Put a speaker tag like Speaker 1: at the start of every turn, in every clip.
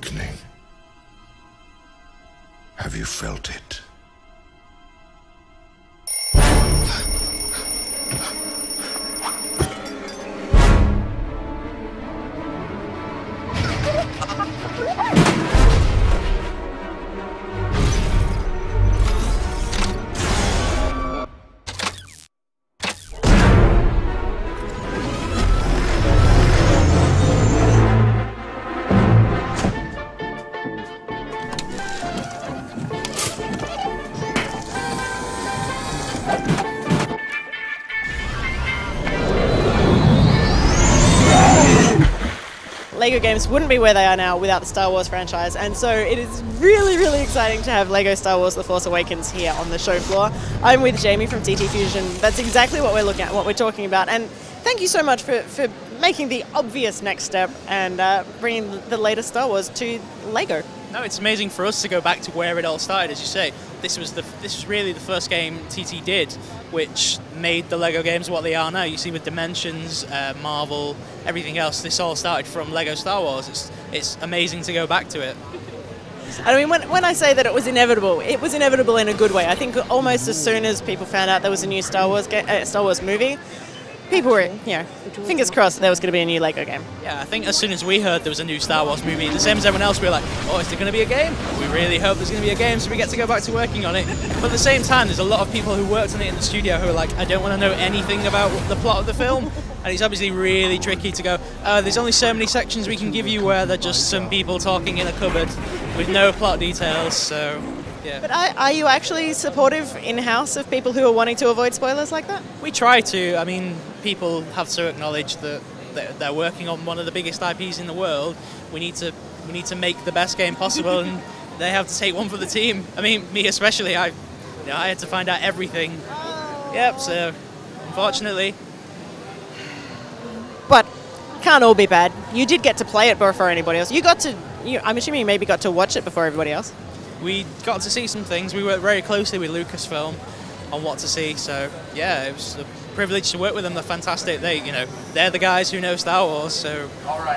Speaker 1: awakening. Have you felt it?
Speaker 2: LEGO games wouldn't be where they are now without the Star Wars franchise, and so it is really, really exciting to have LEGO Star Wars The Force Awakens here on the show floor. I'm with Jamie from TT Fusion. That's exactly what we're looking at, what we're talking about, and thank you so much for making the obvious next step and bringing the latest Star Wars to LEGO.
Speaker 3: No, it's amazing for us to go back to where it all started, as you say. This was really the first game TT did, which made the LEGO games what they are now. You see with Dimensions, Marvel, everything else, this all started from LEGO Star Wars. It's amazing to go back to it.
Speaker 2: I mean, when I say that it was inevitable in a good way. I think almost as soon as people found out there was a new Star Wars movie, people were, fingers crossed that there was going to be a new LEGO game.
Speaker 3: Yeah, I think as soon as we heard there was a new Star Wars movie, the same as everyone else, we were like, oh, is there going to be a game? We really hope there's going to be a game so we get to go back to working on it. But at the same time, there's a lot of people who worked on it in the studio who are like, I don't want to know anything about the plot of the film. And it's obviously really tricky to go, there's only so many sections we can give you where they're just some people talking in a cupboard with no plot details, so... yeah.
Speaker 2: But are you actually supportive in-house of people who are wanting to avoid spoilers like that?
Speaker 3: We try to. I mean, people have to acknowledge that they're working on one of the biggest IPs in the world. We need to make the best game possible, and they have to take one for the team. I mean, me especially. I had to find out everything.
Speaker 2: Oh.
Speaker 3: Yep. So, unfortunately.
Speaker 2: But can't all be bad. You did get to play it before anybody else. I'm assuming you maybe got to watch it before everybody else.
Speaker 3: We got to see some things. We worked very closely with Lucasfilm on what to see. So yeah, it was a privilege to work with them. They're fantastic. They're the guys who know Star Wars. So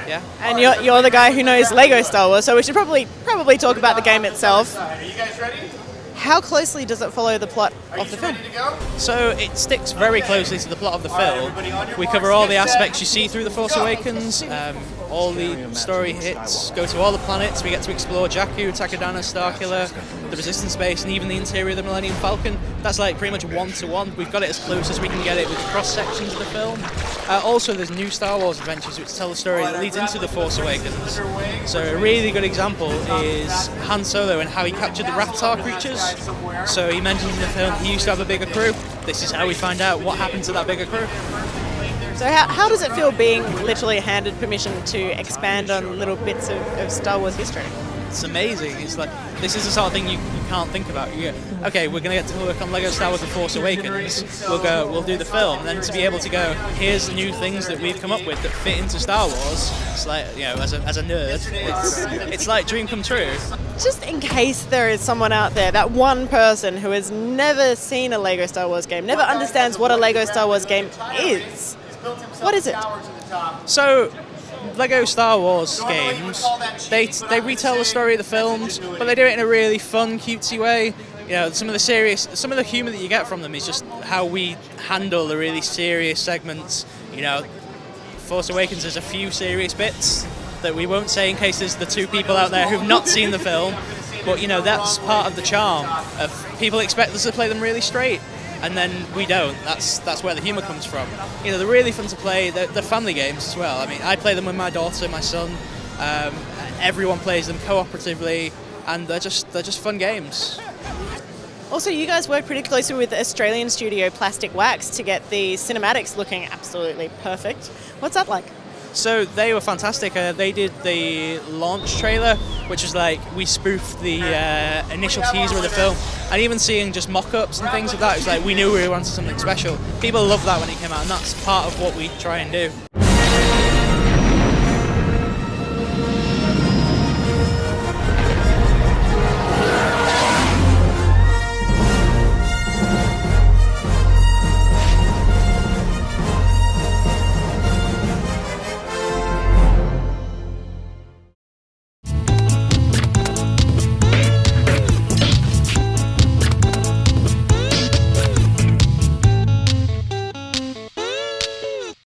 Speaker 3: yeah.
Speaker 2: And you're the guy who knows LEGO Star Wars. So we should probably talk about the game itself.
Speaker 4: Are you guys ready?
Speaker 2: How closely does it follow the plot of the film?
Speaker 3: So it sticks very closely to the plot of the film. We cover all the aspects you see through The Force Awakens, all the story hits, go to all the planets, we get to explore Jakku, Takodana, Starkiller, the Resistance base, and even the interior of the Millennium Falcon. That's like pretty much one-to-one. We've got it as close as we can get it with cross-sections of the film. Also, there's new Star Wars adventures which tell the story that leads into The Force Awakens. So a really good example is Han Solo and how he captured the Raptor creatures. So he mentions in the film he used to have a bigger crew. This is how we find out what happened to that bigger crew.
Speaker 2: So how does it feel being literally handed permission to expand on little bits of Star Wars history?
Speaker 3: It's amazing. It's like, this is the sort of thing you can't think about. You go, okay, we're going to get to work on LEGO Star Wars The Force Awakens. We'll do the film. And then to be able to go, here's new things that we've come up with that fit into Star Wars. It's like, as a nerd, it's like dream come true.
Speaker 2: Just in case there is someone out there, that one person who has never seen a LEGO Star Wars game, never understands what a LEGO Star Wars game is. What is it?
Speaker 3: So, LEGO Star Wars games, they retell the story of the films, but they do it in a really fun, cutesy way. Some of the humour that you get from them is just how we handle the really serious segments. Force Awakens, there's a few serious bits that we won't say in case there's the two people out there who've not seen the film, but that's part of the charm. People expect us to play them really straight, and then we don't. That's where the humour comes from. They're really fun to play. They're family games as well. I mean, I play them with my daughter, my son. Everyone plays them cooperatively, and they're just fun games.
Speaker 2: Also, you guys work pretty closely with the Australian studio Plastic Wax to get the cinematics looking absolutely perfect. What's that like?
Speaker 3: So they were fantastic. They did the launch trailer, which was like, we spoofed the initial teaser of the film, and even seeing just mock-ups and things of that, it was like we knew we wanted something special. People loved that when it came out, and that's part of what we try and do.